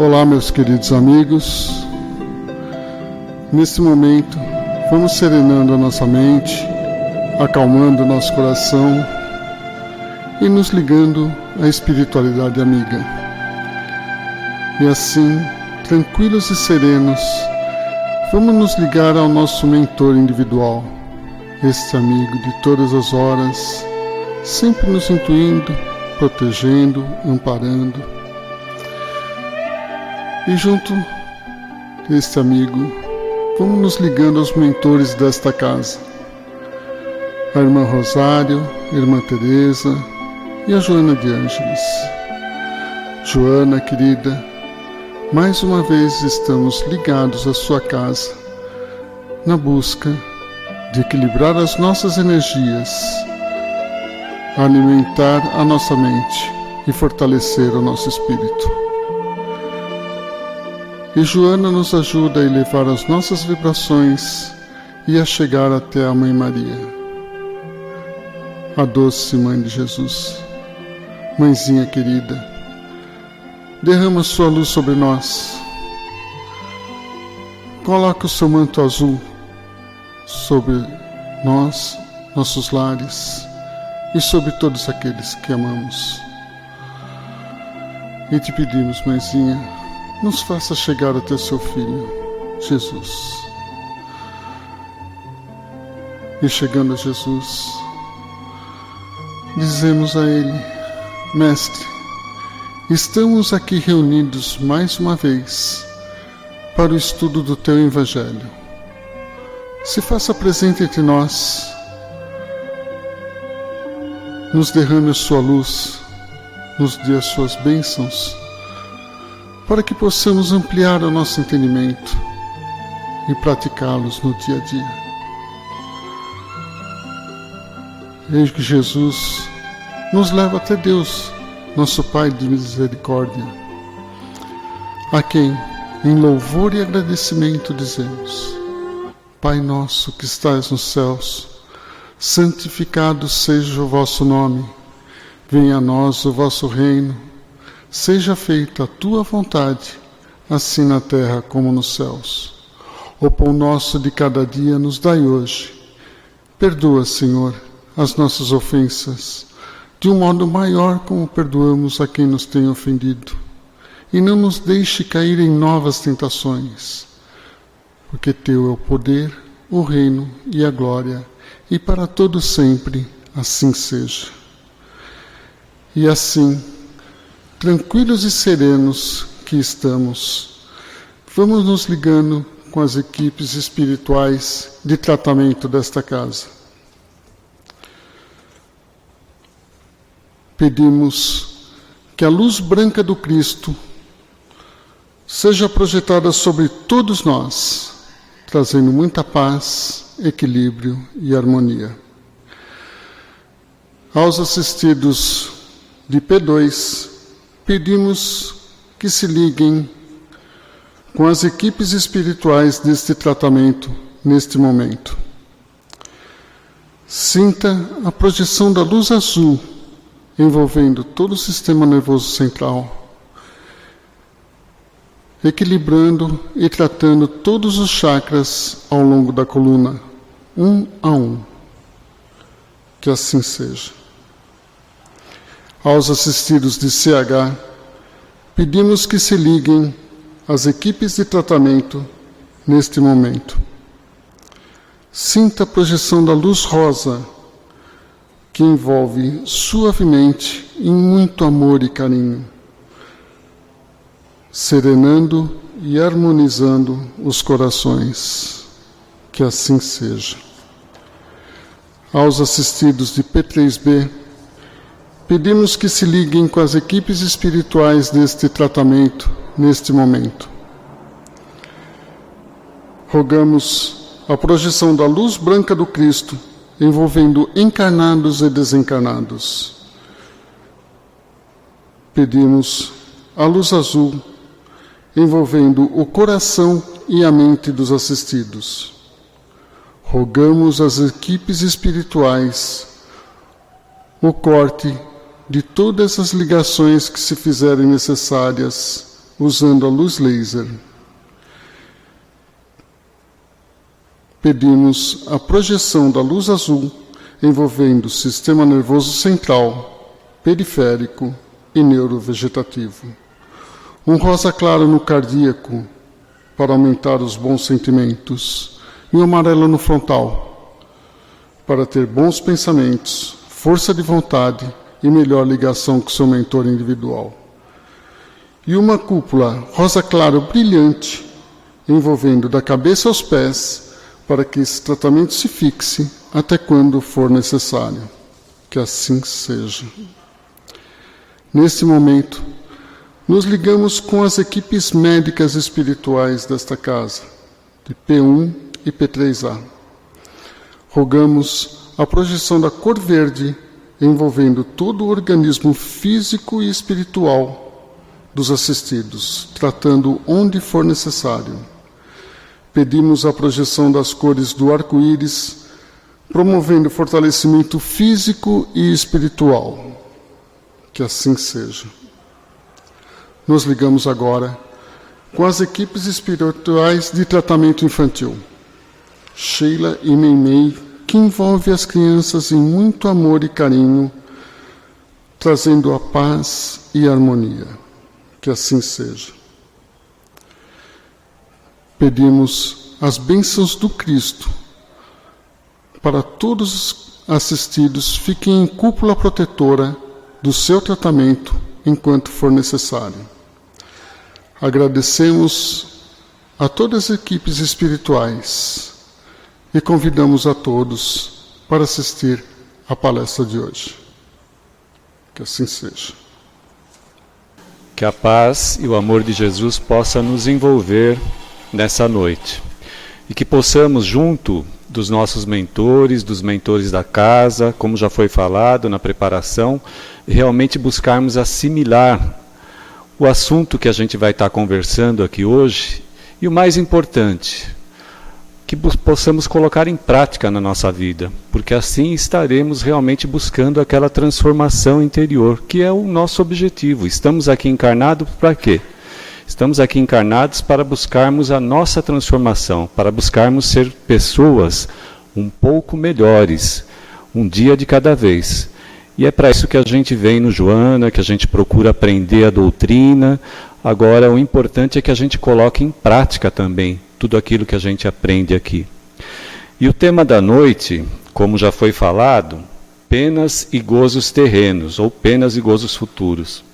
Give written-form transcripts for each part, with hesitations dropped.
Olá, meus queridos amigos. Neste momento, vamos serenando a nossa mente, acalmando nosso coração e nos ligando à espiritualidade amiga. E assim, tranquilos e serenos, vamos nos ligar ao nosso mentor individual, este amigo de todas as horas, sempre nos intuindo, protegendo, amparando. E junto deste amigo, vamos nos ligando aos mentores desta casa, a irmã Rosário, a irmã Teresa e a Joana de Ângeles. Joana, querida, mais uma vez estamos ligados à sua casa, na busca de equilibrar as nossas energias, alimentar a nossa mente e fortalecer o nosso espírito. E Joana nos ajuda a elevar as nossas vibrações e a chegar até a Mãe Maria, a doce Mãe de Jesus. Mãezinha querida, derrama sua luz sobre nós. Coloca o seu manto azul sobre nós, nossos lares e sobre todos aqueles que amamos. E te pedimos, Mãezinha, nos faça chegar até seu Filho, Jesus. E chegando a Jesus, dizemos a Ele: Mestre, estamos aqui reunidos mais uma vez para o estudo do Teu Evangelho. Se faça presente entre nós, nos derrame a Sua luz, nos dê as Suas bênçãos, para que possamos ampliar o nosso entendimento e praticá-los no dia a dia. Eis que Jesus nos leva até Deus, nosso Pai de misericórdia, a quem, em louvor e agradecimento, dizemos: Pai nosso que estais nos céus, santificado seja o vosso nome, venha a nós o vosso reino, seja feita a tua vontade, assim na terra como nos céus. O pão nosso de cada dia nos dai hoje. Perdoa, Senhor, as nossas ofensas, de um modo maior como perdoamos a quem nos tem ofendido. E não nos deixe cair em novas tentações, porque teu é o poder, o reino e a glória, e para todo sempre assim seja. E assim, tranquilos e serenos que estamos, vamos nos ligando com as equipes espirituais de tratamento desta casa. Pedimos que a luz branca do Cristo seja projetada sobre todos nós, trazendo muita paz, equilíbrio e harmonia. Aos assistidos de P2, pedimos que se liguem com as equipes espirituais deste tratamento neste momento. Sinta a projeção da luz azul envolvendo todo o sistema nervoso central, equilibrando e tratando todos os chakras ao longo da coluna, um a um. Que assim seja. Aos assistidos de CH, pedimos que se liguem às equipes de tratamento neste momento. Sinta a projeção da luz rosa, que envolve suavemente em muito amor e carinho, serenando e harmonizando os corações. Que assim seja. Aos assistidos de P3B, pedimos que se liguem com as equipes espirituais deste tratamento neste momento. Rogamos a projeção da luz branca do Cristo, envolvendo encarnados e desencarnados. Pedimos a luz azul, envolvendo o coração e a mente dos assistidos. Rogamos às equipes espirituais o corte de todas as ligações que se fizerem necessárias usando a luz laser. Pedimos a projeção da luz azul envolvendo o sistema nervoso central, periférico e neurovegetativo. Um rosa claro no cardíaco para aumentar os bons sentimentos e um amarelo no frontal para ter bons pensamentos, força de vontade e melhor ligação com seu mentor individual. E uma cúpula rosa claro brilhante envolvendo da cabeça aos pés para que esse tratamento se fixe até quando for necessário. Que assim seja. Neste momento, nos ligamos com as equipes médicas espirituais desta casa, de P1 e P3A. Rogamos a projeção da cor verde envolvendo todo o organismo físico e espiritual dos assistidos, tratando onde for necessário. Pedimos a projeção das cores do arco-íris, promovendo o fortalecimento físico e espiritual. Que assim seja. Nos ligamos agora com as equipes espirituais de tratamento infantil, Sheila e Meimei, que envolve as crianças em muito amor e carinho, trazendo a paz e a harmonia. Que assim seja. Pedimos as bênçãos do Cristo para todos os assistidos fiquem em cúpula protetora do seu tratamento enquanto for necessário. Agradecemos a todas as equipes espirituais e convidamos a todos para assistir à palestra de hoje. Que assim seja. Que a paz e o amor de Jesus possa nos envolver nessa noite. E que possamos, junto dos nossos mentores, dos mentores da casa, como já foi falado na preparação, realmente buscarmos assimilar o assunto que a gente vai estar conversando aqui hoje, e o mais importante, que possamos colocar em prática na nossa vida, porque assim estaremos realmente buscando aquela transformação interior, que é o nosso objetivo. Estamos aqui encarnados para quê? Estamos aqui encarnados para buscarmos a nossa transformação, para buscarmos ser pessoas um pouco melhores, um dia de cada vez. E é para isso que a gente vem no Joana, que a gente procura aprender a doutrina. Agora, o importante é que a gente coloque em prática também tudo aquilo que a gente aprende aqui. E o tema da noite, como já foi falado, penas e gozos terrenos, ou penas e gozos futuros.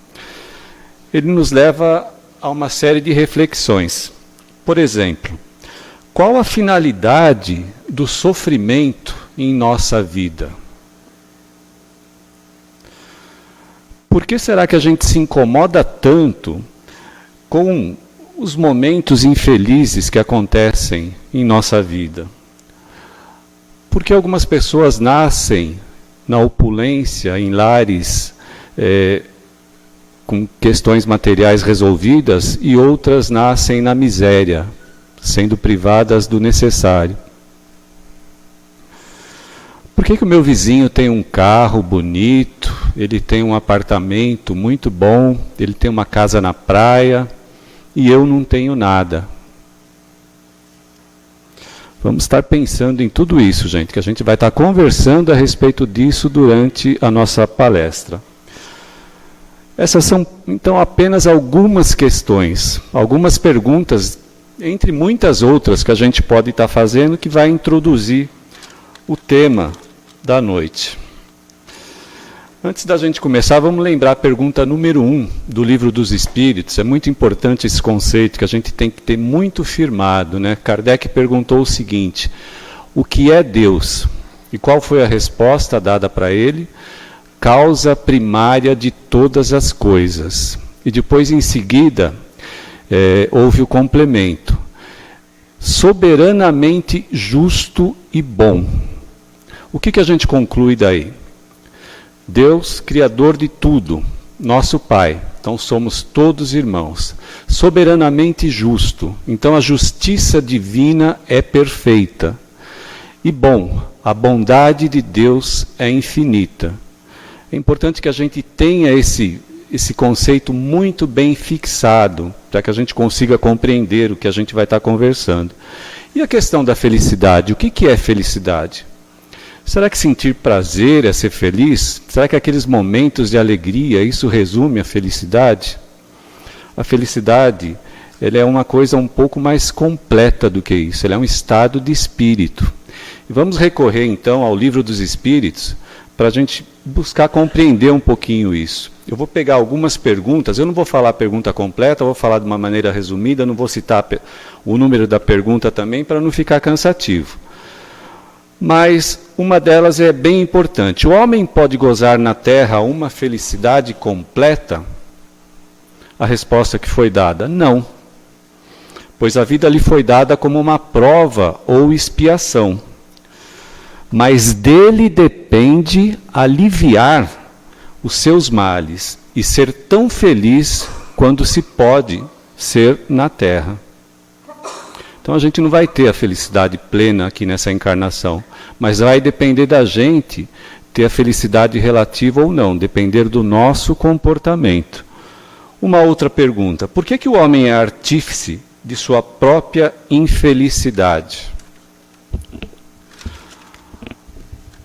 Ele nos leva a uma série de reflexões. Por exemplo, qual a finalidade do sofrimento em nossa vida? Por que será que a gente se incomoda tanto com os momentos infelizes que acontecem em nossa vida? Por que algumas pessoas nascem na opulência, em lares com questões materiais resolvidas, e outras nascem na miséria, sendo privadas do necessário? Por que o meu vizinho tem um carro bonito, ele tem um apartamento muito bom, ele tem uma casa na praia, e eu não tenho nada? Vamos estar pensando em tudo isso, gente, que a gente vai estar conversando a respeito disso durante a nossa palestra. Essas são, então, apenas algumas questões, algumas perguntas, entre muitas outras que a gente pode estar fazendo, que vai introduzir o tema da noite. Antes da gente começar, vamos lembrar a pergunta número 1 do Livro dos Espíritos. É muito importante esse conceito que a gente tem que ter muito firmado, né? Kardec perguntou o seguinte: o que é Deus? E qual foi a resposta dada para ele? Causa primária de todas as coisas. E depois, em seguida, houve o complemento: soberanamente justo e bom. O que a gente conclui daí? Deus, Criador de tudo, nosso Pai, então somos todos irmãos. Soberanamente justo, então a justiça divina é perfeita. E bom, a bondade de Deus é infinita. É importante que a gente tenha esse conceito muito bem fixado, para que a gente consiga compreender o que a gente vai estar conversando. E a questão da felicidade, o que é felicidade? Será que sentir prazer é ser feliz? Será que aqueles momentos de alegria, isso resume a felicidade? A felicidade, ela é uma coisa um pouco mais completa do que isso, ela é um estado de espírito. E vamos recorrer então ao Livro dos Espíritos, para a gente buscar compreender um pouquinho isso. Eu vou pegar algumas perguntas, eu não vou falar a pergunta completa, eu vou falar de uma maneira resumida, não vou citar o número da pergunta também, para não ficar cansativo. Mas uma delas é bem importante. O homem pode gozar na terra uma felicidade completa? A resposta que foi dada, não. Pois a vida lhe foi dada como uma prova ou expiação. Mas dele depende aliviar os seus males e ser tão feliz quando se pode ser na terra. Então a gente não vai ter a felicidade plena aqui nessa encarnação, mas vai depender da gente ter a felicidade relativa ou não, depender do nosso comportamento. Uma outra pergunta, por que o homem é artífice de sua própria infelicidade?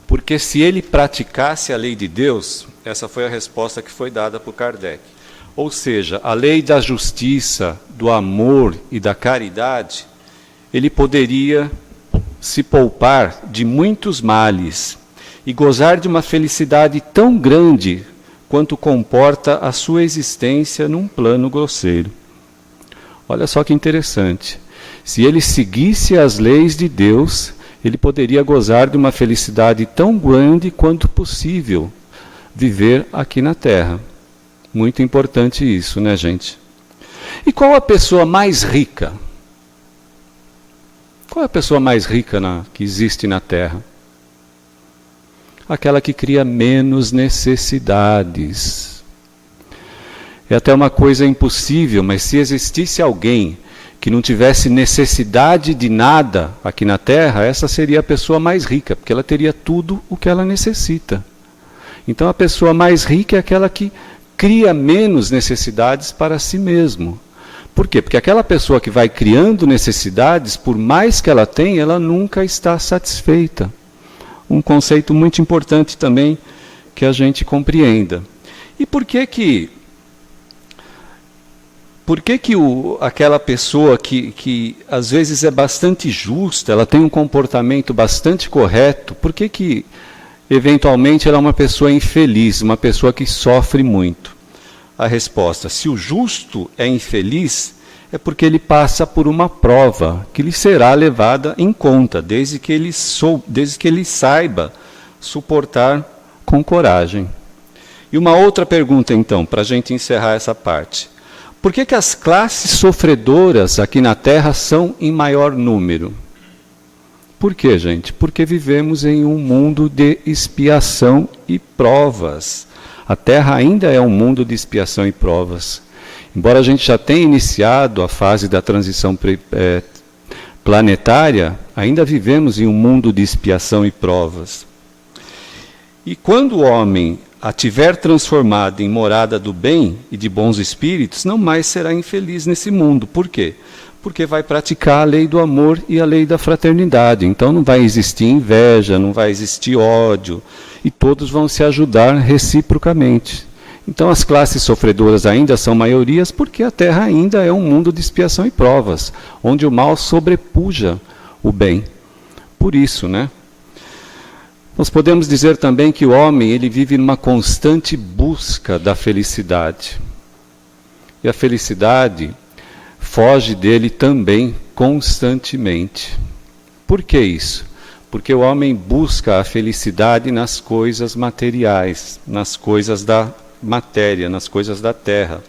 Porque se ele praticasse a lei de Deus, essa foi a resposta que foi dada por Kardec. Ou seja, a lei da justiça, do amor e da caridade, ele poderia se poupar de muitos males e gozar de uma felicidade tão grande quanto comporta a sua existência num plano grosseiro. Olha só que interessante. Se ele seguisse as leis de Deus, ele poderia gozar de uma felicidade tão grande quanto possível viver aqui na Terra. Muito importante isso, né, gente? E qual a pessoa mais rica? Qual é a pessoa mais rica que existe na Terra? Aquela que cria menos necessidades. É até uma coisa impossível, mas se existisse alguém que não tivesse necessidade de nada aqui na Terra, essa seria a pessoa mais rica, porque ela teria tudo o que ela necessita. Então a pessoa mais rica é aquela que cria menos necessidades para si mesmo. Por quê? Porque aquela pessoa que vai criando necessidades, por mais que ela tenha, ela nunca está satisfeita. Um conceito muito importante também que a gente compreenda. E por que aquela pessoa que às vezes é bastante justa, ela tem um comportamento bastante correto, por que eventualmente ela é uma pessoa infeliz, uma pessoa que sofre muito? A resposta, se o justo é infeliz, é porque ele passa por uma prova que lhe será levada em conta, desde que ele saiba suportar com coragem. E uma outra pergunta então, para a gente encerrar essa parte. Por que as classes sofredoras aqui na Terra são em maior número? Por quê, gente? Porque vivemos em um mundo de expiação e provas. A Terra ainda é um mundo de expiação e provas. Embora a gente já tenha iniciado a fase da transição planetária, ainda vivemos em um mundo de expiação e provas. E quando o homem a tiver transformado em morada do bem e de bons espíritos, não mais será infeliz nesse mundo. Por quê? Porque vai praticar a lei do amor e a lei da fraternidade. Então não vai existir inveja, não vai existir ódio, e todos vão se ajudar reciprocamente. Então as classes sofredoras ainda são maiorias porque a Terra ainda é um mundo de expiação e provas, onde o mal sobrepuja o bem. Por isso, né? Nós podemos dizer também que o homem ele vive numa constante busca da felicidade. E a felicidade foge dele também constantemente. Por que isso? Porque o homem busca a felicidade nas coisas materiais, nas coisas da matéria, nas coisas da terra,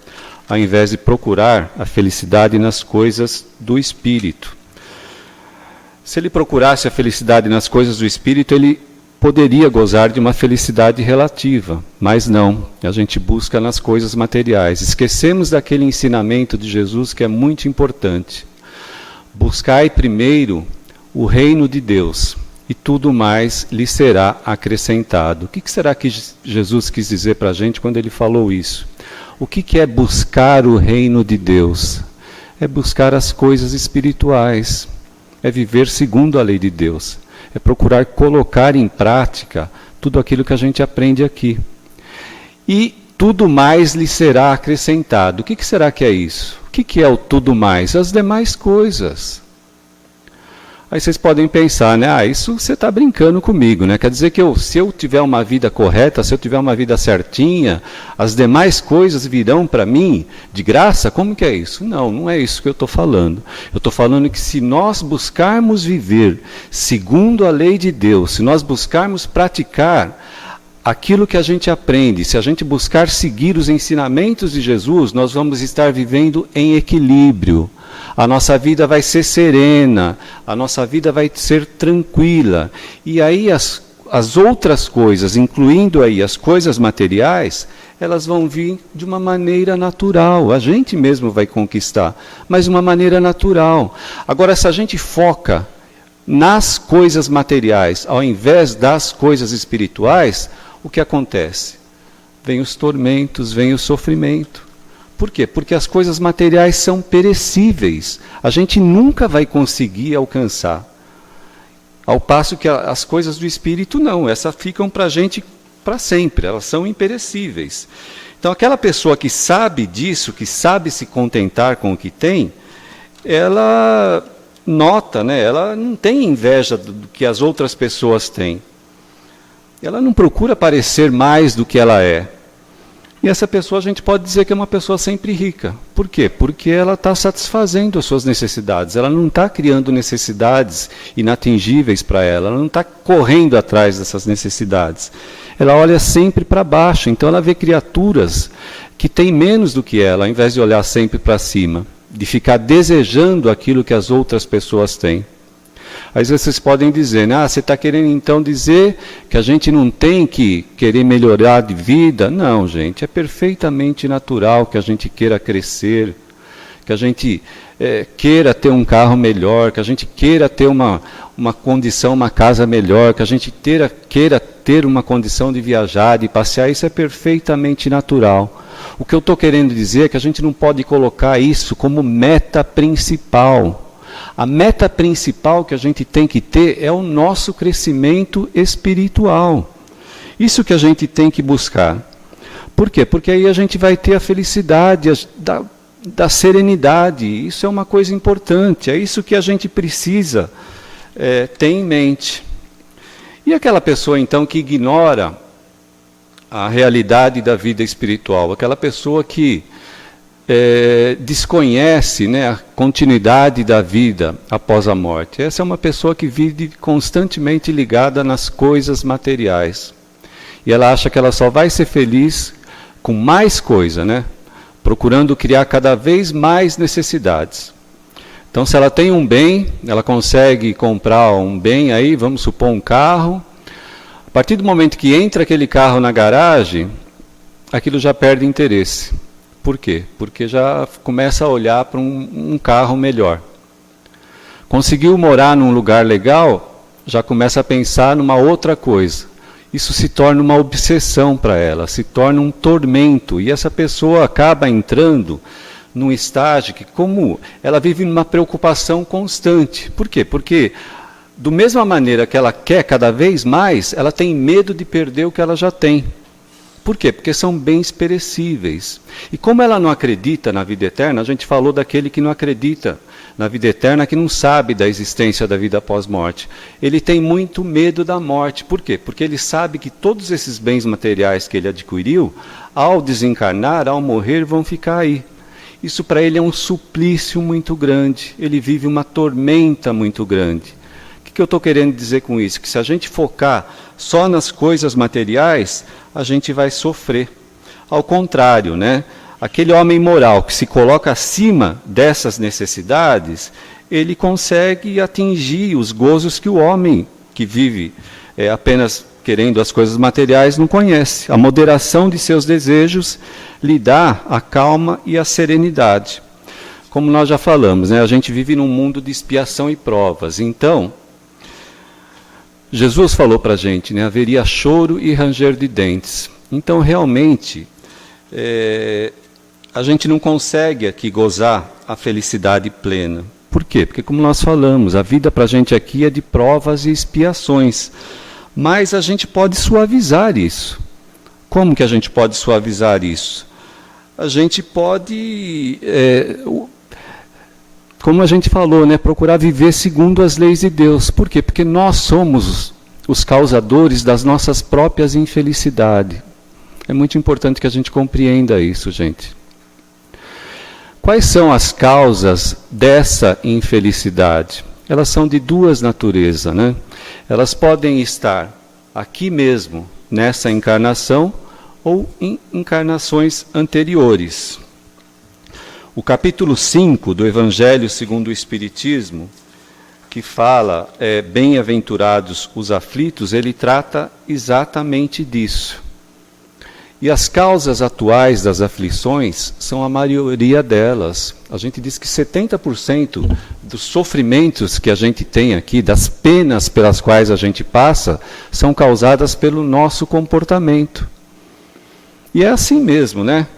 ao invés de procurar a felicidade nas coisas do espírito. Se ele procurasse a felicidade nas coisas do espírito, ele poderia gozar de uma felicidade relativa, mas não, a gente busca nas coisas materiais. Esquecemos daquele ensinamento de Jesus que é muito importante. Buscai primeiro o reino de Deus, e tudo mais lhe será acrescentado. O que será que Jesus quis dizer para a gente quando ele falou isso? O que é buscar o reino de Deus? É buscar as coisas espirituais, é viver segundo a lei de Deus, é procurar colocar em prática tudo aquilo que a gente aprende aqui. E tudo mais lhe será acrescentado. O que será que é isso? O que é o tudo mais? As demais coisas. Aí vocês podem pensar, né? Isso você está brincando comigo, né? Quer dizer que se eu tiver uma vida correta, se eu tiver uma vida certinha, as demais coisas virão para mim de graça? Como que é isso? Não, não é isso que eu estou falando. Eu estou falando que se nós buscarmos viver segundo a lei de Deus, se nós buscarmos praticar aquilo que a gente aprende, se a gente buscar seguir os ensinamentos de Jesus, nós vamos estar vivendo em equilíbrio. A nossa vida vai ser serena, a nossa vida vai ser tranquila. E aí as outras coisas, incluindo aí as coisas materiais, elas vão vir de uma maneira natural. A gente mesmo vai conquistar, mas de uma maneira natural. Agora, se a gente foca nas coisas materiais, ao invés das coisas espirituais, o que acontece? Vem os tormentos, vem o sofrimento. Por quê? Porque as coisas materiais são perecíveis. A gente nunca vai conseguir alcançar. Ao passo que as coisas do Espírito não. Essas ficam para a gente para sempre. Elas são imperecíveis. Então aquela pessoa que sabe disso, que sabe se contentar com o que tem, ela nota, né? Ela não tem inveja do que as outras pessoas têm. Ela não procura parecer mais do que ela é. E essa pessoa a gente pode dizer que é uma pessoa sempre rica. Por quê? Porque ela está satisfazendo as suas necessidades. Ela não está criando necessidades inatingíveis para ela. Ela não está correndo atrás dessas necessidades. Ela olha sempre para baixo. Então ela vê criaturas que têm menos do que ela, ao invés de olhar sempre para cima. De ficar desejando aquilo que as outras pessoas têm. Às vezes vocês podem dizer, né? Você está querendo então dizer que a gente não tem que querer melhorar de vida? Não, gente, é perfeitamente natural que a gente queira crescer, que a gente queira ter um carro melhor, que a gente queira ter uma condição, uma casa melhor, que a gente queira ter uma condição de viajar, de passear. Isso é perfeitamente natural. O que eu estou querendo dizer é que a gente não pode colocar isso como meta principal. A meta principal que a gente tem que ter é o nosso crescimento espiritual. Isso que a gente tem que buscar. Por quê? Porque aí a gente vai ter a felicidade da serenidade. Isso é uma coisa importante. É isso que a gente precisa ter em mente. E aquela pessoa, então, que ignora a realidade da vida espiritual? Aquela pessoa que desconhece, né, a continuidade da vida após a morte. Essa é uma pessoa que vive constantemente ligada nas coisas materiais. E ela acha que ela só vai ser feliz com mais coisa, né? Procurando criar cada vez mais necessidades. Então, se ela tem um bem, ela consegue comprar um bem aí, vamos supor um carro. A partir do momento que entra aquele carro na garagem, aquilo já perde interesse. Por quê? Porque já começa a olhar para um carro melhor. Conseguiu morar num lugar legal, já começa a pensar numa outra coisa. Isso se torna uma obsessão para ela, se torna um tormento. E essa pessoa acaba entrando num estágio que, como ela vive numa preocupação constante. Por quê? Porque, da mesma maneira que ela quer cada vez mais, ela tem medo de perder o que ela já tem. Por quê? Porque são bens perecíveis. E como ela não acredita na vida eterna, a gente falou daquele que não acredita na vida eterna, que não sabe da existência da vida após morte. Ele tem muito medo da morte. Por quê? Porque ele sabe que todos esses bens materiais que ele adquiriu, ao desencarnar, ao morrer, vão ficar aí. Isso para ele é um suplício muito grande. Ele vive uma tormenta muito grande. O que eu estou querendo dizer com isso? Que se a gente focar só nas coisas materiais, a gente vai sofrer. Ao contrário, né? Aquele homem moral que se coloca acima dessas necessidades, ele consegue atingir os gozos que o homem que vive apenas querendo as coisas materiais não conhece. A moderação de seus desejos lhe dá a calma e a serenidade. Como nós já falamos, né? A gente vive num mundo de expiação e provas. Então, Jesus falou para a gente, né, haveria choro e ranger de dentes. Então, realmente, a gente não consegue aqui gozar a felicidade plena. Por quê? Porque, como nós falamos, a vida para a gente aqui é de provas e expiações. Mas a gente pode suavizar isso. Como que a gente pode suavizar isso? A gente pode, como a gente falou, né, procurar viver segundo as leis de Deus. Por quê? Porque nós somos os causadores das nossas próprias infelicidades. É muito importante que a gente compreenda isso, gente. Quais são as causas dessa infelicidade? Elas são de duas naturezas, né? Elas podem estar aqui mesmo, nessa encarnação, ou em encarnações anteriores. O capítulo 5 do Evangelho segundo o Espiritismo, que fala bem-aventurados os aflitos, ele trata exatamente disso. E as causas atuais das aflições são a maioria delas. A gente diz que 70% dos sofrimentos que a gente tem aqui, das penas pelas quais a gente passa, são causadas pelo nosso comportamento. E é assim mesmo, né?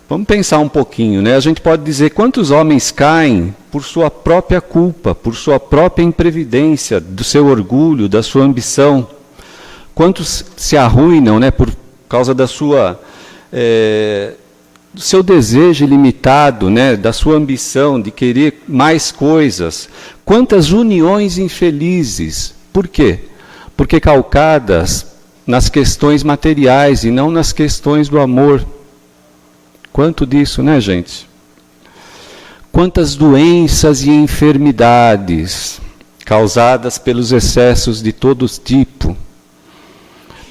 Vamos pensar um pouquinho, né? A gente pode dizer quantos homens caem por sua própria culpa, por sua própria imprevidência, do seu orgulho, da sua ambição. Quantos se arruinam, né, por causa da sua, do seu desejo ilimitado, né, da sua ambição de querer mais coisas. Quantas uniões infelizes. Por quê? Porque calcadas nas questões materiais e não nas questões do amor. Quanto disso, né, gente? Quantas doenças e enfermidades causadas pelos excessos de todo tipo,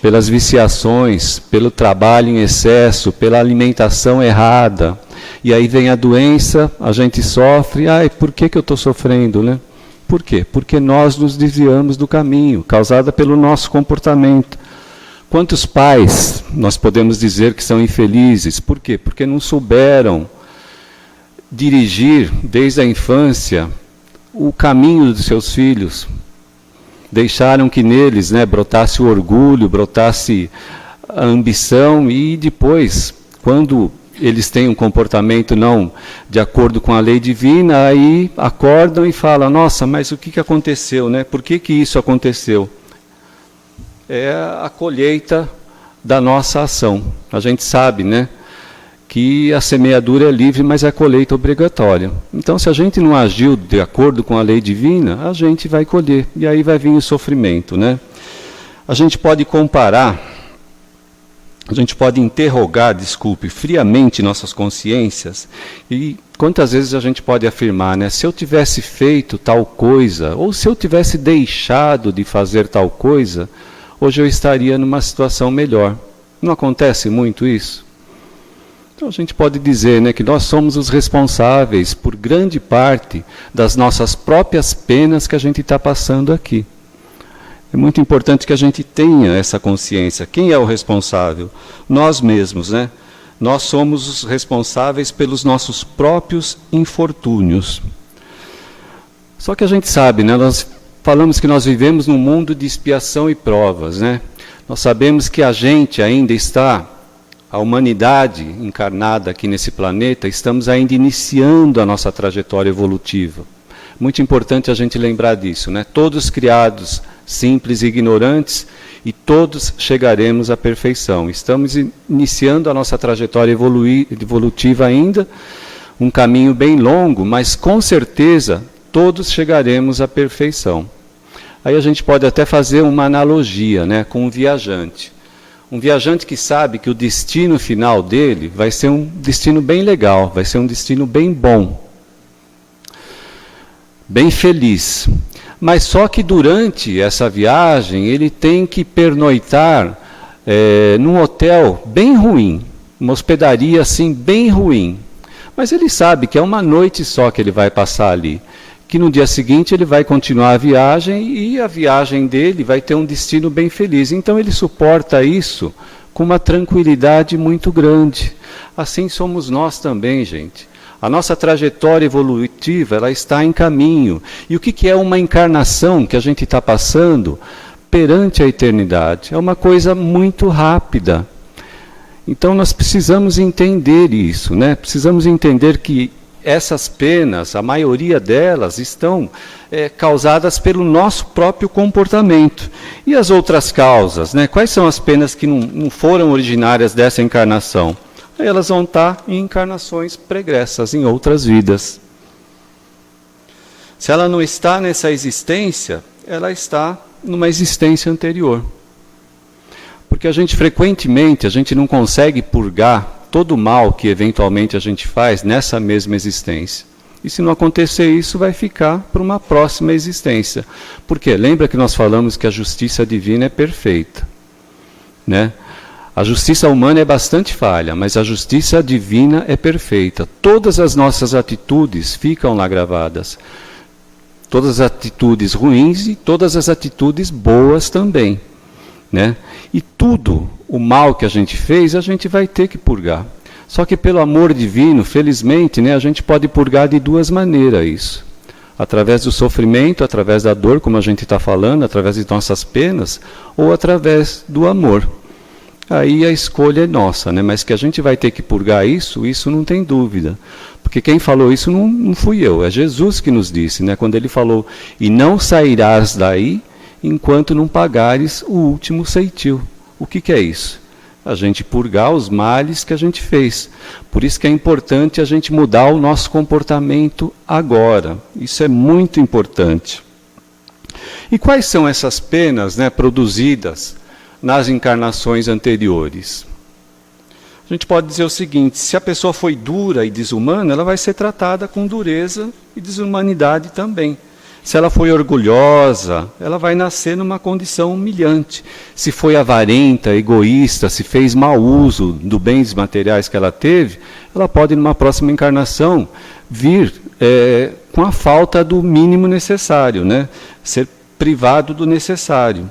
pelas viciações, pelo trabalho em excesso, pela alimentação errada. E aí vem a doença, a gente sofre. Ai, por que eu estou sofrendo, né? Por quê? Porque nós nos desviamos do caminho, causada pelo nosso comportamento. Quantos pais nós podemos dizer que são infelizes? Por quê? Porque não souberam dirigir desde a infância o caminho dos seus filhos. Deixaram que neles, né, brotasse o orgulho, brotasse a ambição e depois, quando eles têm um comportamento não de acordo com a lei divina, aí acordam e falam, nossa, mas o que aconteceu, né? Por que isso aconteceu? É a colheita da nossa ação. A gente sabe, né, que a semeadura é livre, mas a colheita é obrigatória. Então, se a gente não agiu de acordo com a lei divina, a gente vai colher, e aí vai vir o sofrimento, né? A gente pode comparar, a gente pode interrogar, friamente nossas consciências, e quantas vezes a gente pode afirmar, né, se eu tivesse feito tal coisa, ou se eu tivesse deixado de fazer tal coisa, hoje eu estaria numa situação melhor. Não acontece muito isso? Então a gente pode dizer, né, que nós somos os responsáveis por grande parte das nossas próprias penas que a gente está passando aqui. É muito importante que a gente tenha essa consciência. Quem é o responsável? Nós mesmos, né? Nós somos os responsáveis pelos nossos próprios infortúnios. Só que a gente sabe, né, nós falamos que nós vivemos num mundo de expiação e provas, né? Nós sabemos que a gente ainda está, a humanidade encarnada aqui nesse planeta, estamos ainda iniciando a nossa trajetória evolutiva. Muito importante a gente lembrar disso, né? Todos criados simples e ignorantes, e todos chegaremos à perfeição. Estamos iniciando a nossa trajetória evolutiva ainda, um caminho bem longo, mas com certeza todos chegaremos à perfeição. Aí a gente pode até fazer uma analogia, né, com um viajante. Um viajante que sabe que o destino final dele vai ser um destino bem legal, vai ser um destino bem bom, bem feliz. Mas só que durante essa viagem ele tem que pernoitar num hotel bem ruim, uma hospedaria assim bem ruim. Mas ele sabe que é uma noite só que ele vai passar ali, que no dia seguinte ele vai continuar a viagem e a viagem dele vai ter um destino bem feliz. Então ele suporta isso com uma tranquilidade muito grande. Assim somos nós também, gente. A nossa trajetória evolutiva, ela está em caminho. E o que é uma encarnação que a gente está passando perante a eternidade? É uma coisa muito rápida. Então nós precisamos entender isso, né? Precisamos entender que essas penas, a maioria delas, estão causadas pelo nosso próprio comportamento. E as outras causas, né? Quais são as penas que não foram originárias dessa encarnação? Elas vão estar em encarnações pregressas, em outras vidas. Se ela não está nessa existência, ela está numa existência anterior. Porque frequentemente, a gente não consegue purgar todo o mal que eventualmente a gente faz nessa mesma existência. E se não acontecer isso, vai ficar para uma próxima existência. Por quê? Lembra que nós falamos que a justiça divina é perfeita, né? A justiça humana é bastante falha, mas a justiça divina é perfeita. Todas as nossas atitudes ficam lá gravadas. Todas as atitudes ruins e todas as atitudes boas também, né? E tudo o mal que a gente fez, a gente vai ter que purgar. Só que pelo amor divino, felizmente, né, a gente pode purgar de duas maneiras isso. Através do sofrimento, através da dor, como a gente está falando, através de nossas penas, ou através do amor. Aí a escolha é nossa, né? Mas que a gente vai ter que purgar isso não tem dúvida. Porque quem falou isso não fui eu, é Jesus que nos disse, né? Quando ele falou, e não sairás daí enquanto não pagares o último ceitil. O que é isso? A gente purgar os males que a gente fez. Por isso que é importante a gente mudar o nosso comportamento agora. Isso é muito importante. E quais são essas penas, né, produzidas nas encarnações anteriores? A gente pode dizer o seguinte: se a pessoa foi dura e desumana, ela vai ser tratada com dureza e desumanidade também. Se ela foi orgulhosa, ela vai nascer numa condição humilhante. Se foi avarenta, egoísta, se fez mau uso dos bens materiais que ela teve, ela pode, numa próxima encarnação, vir com a falta do mínimo necessário, né? Ser privado do necessário.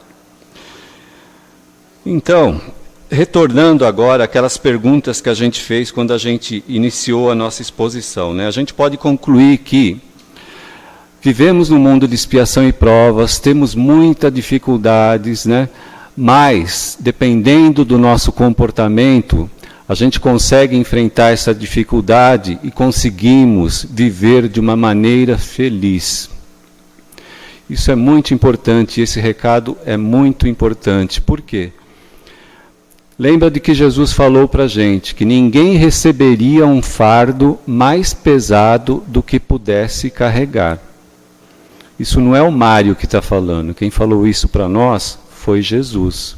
Então, retornando agora àquelas perguntas que a gente fez quando a gente iniciou a nossa exposição, né? A gente pode concluir que vivemos num mundo de expiação e provas, temos muitas dificuldades, né? Mas, dependendo do nosso comportamento, a gente consegue enfrentar essa dificuldade e conseguimos viver de uma maneira feliz. Isso é muito importante, esse recado é muito importante. Por quê? Lembra de que Jesus falou para a gente que ninguém receberia um fardo mais pesado do que pudesse carregar. Isso não é o Mário que está falando. Quem falou isso para nós foi Jesus.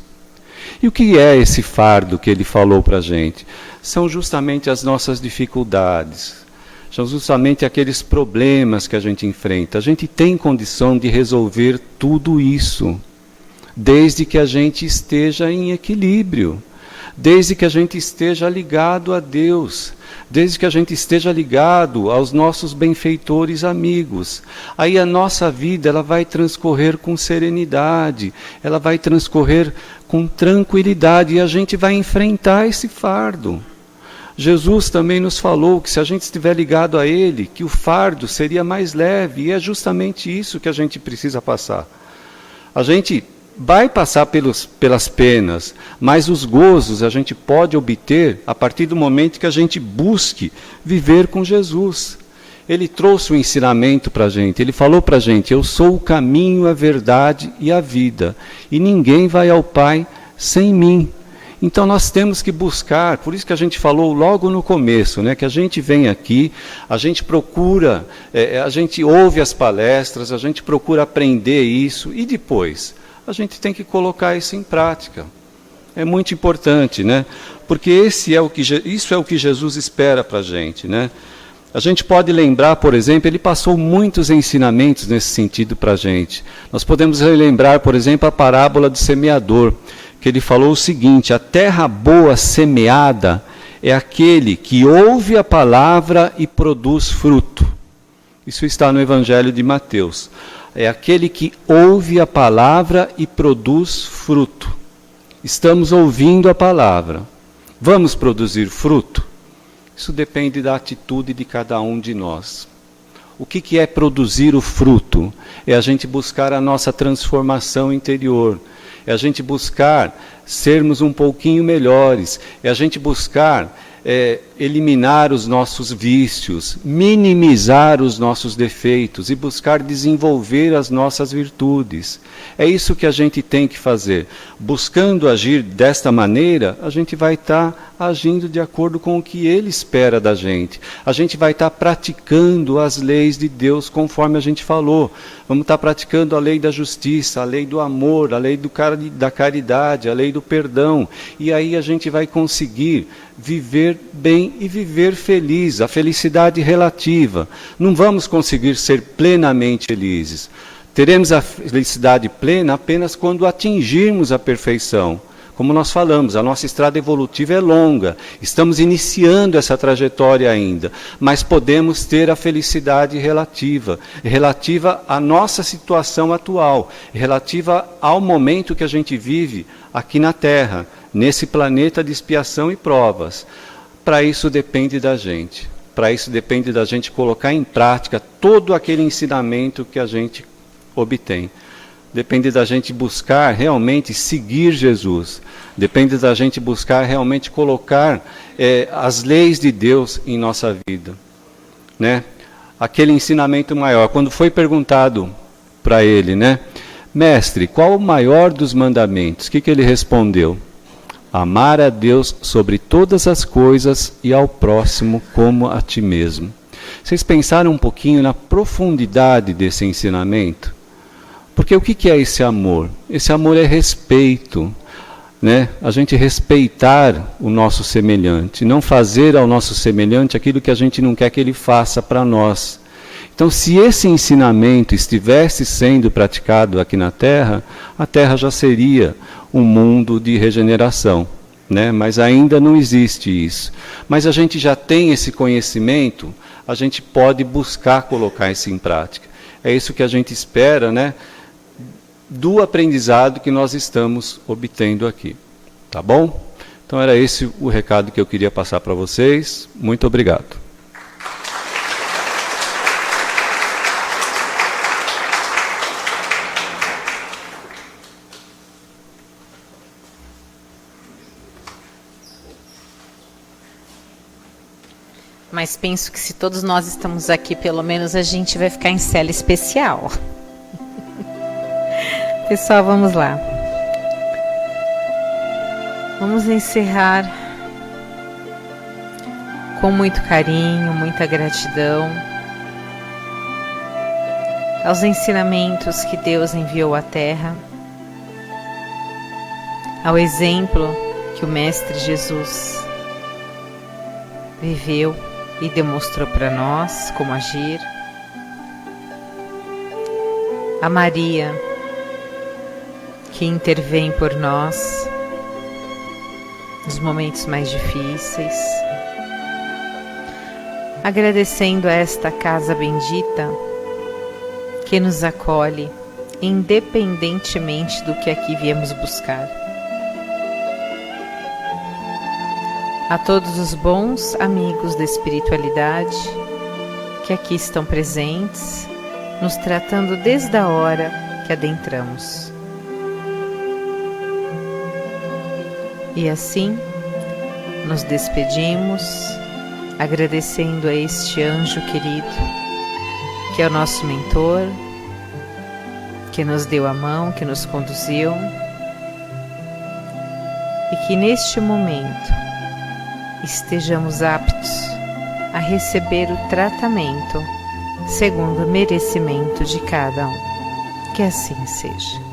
E o que é esse fardo que ele falou para a gente? São justamente as nossas dificuldades. São justamente aqueles problemas que a gente enfrenta. A gente tem condição de resolver tudo isso, desde que a gente esteja em equilíbrio. Desde que a gente esteja ligado a Deus, desde que a gente esteja ligado aos nossos benfeitores amigos. Aí a nossa vida ela vai transcorrer com serenidade, ela vai transcorrer com tranquilidade e a gente vai enfrentar esse fardo. Jesus também nos falou que se a gente estiver ligado a Ele, que o fardo seria mais leve, e é justamente isso que a gente precisa passar. A gente vai passar pelas penas, mas os gozos a gente pode obter a partir do momento que a gente busque viver com Jesus. Ele trouxe o ensinamento para a gente, ele falou para a gente: eu sou o caminho, a verdade e a vida, e ninguém vai ao Pai sem mim. Então nós temos que buscar, por isso que a gente falou logo no começo, né, que a gente vem aqui, a gente procura, a gente ouve as palestras, a gente procura aprender isso, e depois a gente tem que colocar isso em prática. É muito importante, né? Porque isso é o que Jesus espera para a gente, né? A gente pode lembrar, por exemplo, ele passou muitos ensinamentos nesse sentido para a gente. Nós podemos relembrar, por exemplo, a parábola do semeador, que ele falou o seguinte: a terra boa semeada é aquele que ouve a palavra e produz fruto. Isso está no Evangelho de Mateus. É aquele que ouve a palavra e produz fruto. Estamos ouvindo a palavra. Vamos produzir fruto? Isso depende da atitude de cada um de nós. O que é produzir o fruto? É a gente buscar a nossa transformação interior. é a gente buscar sermos um pouquinho melhores, é a gente buscar eliminar os nossos vícios, minimizar os nossos defeitos e buscar desenvolver as nossas virtudes. É isso que a gente tem que fazer. Buscando agir desta maneira, a gente vai estar agindo de acordo com o que Ele espera da gente. A gente vai estar praticando as leis de Deus conforme a gente falou. Vamos estar praticando a lei da justiça, a lei do amor, a lei da caridade, a lei do perdão. E aí a gente vai conseguir viver bem e viver feliz, a felicidade relativa. Não vamos conseguir ser plenamente felizes. Teremos a felicidade plena apenas quando atingirmos a perfeição. Como nós falamos, a nossa estrada evolutiva é longa, estamos iniciando essa trajetória ainda, mas podemos ter a felicidade relativa à nossa situação atual, relativa ao momento que a gente vive aqui na Terra, nesse planeta de expiação e provas. Para isso depende da gente. Para isso depende da gente colocar em prática todo aquele ensinamento que a gente obtém. Depende da gente buscar realmente seguir Jesus. Depende da gente buscar realmente colocar as leis de Deus em nossa vida. Né? Aquele ensinamento maior. Quando foi perguntado para ele, né? Mestre, qual o maior dos mandamentos? O que ele respondeu? Amar a Deus sobre todas as coisas e ao próximo como a ti mesmo. Vocês pensaram um pouquinho na profundidade desse ensinamento? Porque o que é esse amor? Esse amor é respeito, né? A gente respeitar o nosso semelhante, não fazer ao nosso semelhante aquilo que a gente não quer que ele faça para nós. Então, se esse ensinamento estivesse sendo praticado aqui na Terra, a Terra já seria um mundo de regeneração, né? Mas ainda não existe isso. Mas a gente já tem esse conhecimento, a gente pode buscar colocar isso em prática. É isso que a gente espera, né? Do aprendizado que nós estamos obtendo aqui. Tá bom? Então era esse o recado que eu queria passar para vocês. Muito obrigado. Mas penso que se todos nós estamos aqui, pelo menos a gente vai ficar em cela especial. Pessoal, vamos lá. Vamos encerrar com muito carinho, muita gratidão aos ensinamentos que Deus enviou à Terra, ao exemplo que o Mestre Jesus viveu e demonstrou para nós como agir, a Maria, que intervém por nós nos momentos mais difíceis, agradecendo a esta casa bendita que nos acolhe, independentemente do que aqui viemos buscar. A todos os bons amigos da espiritualidade que aqui estão presentes, nos tratando desde a hora que adentramos. E assim, nos despedimos, agradecendo a este anjo querido, que é o nosso mentor, que nos deu a mão, que nos conduziu, e que neste momento estejamos aptos a receber o tratamento segundo o merecimento de cada um. Que assim seja.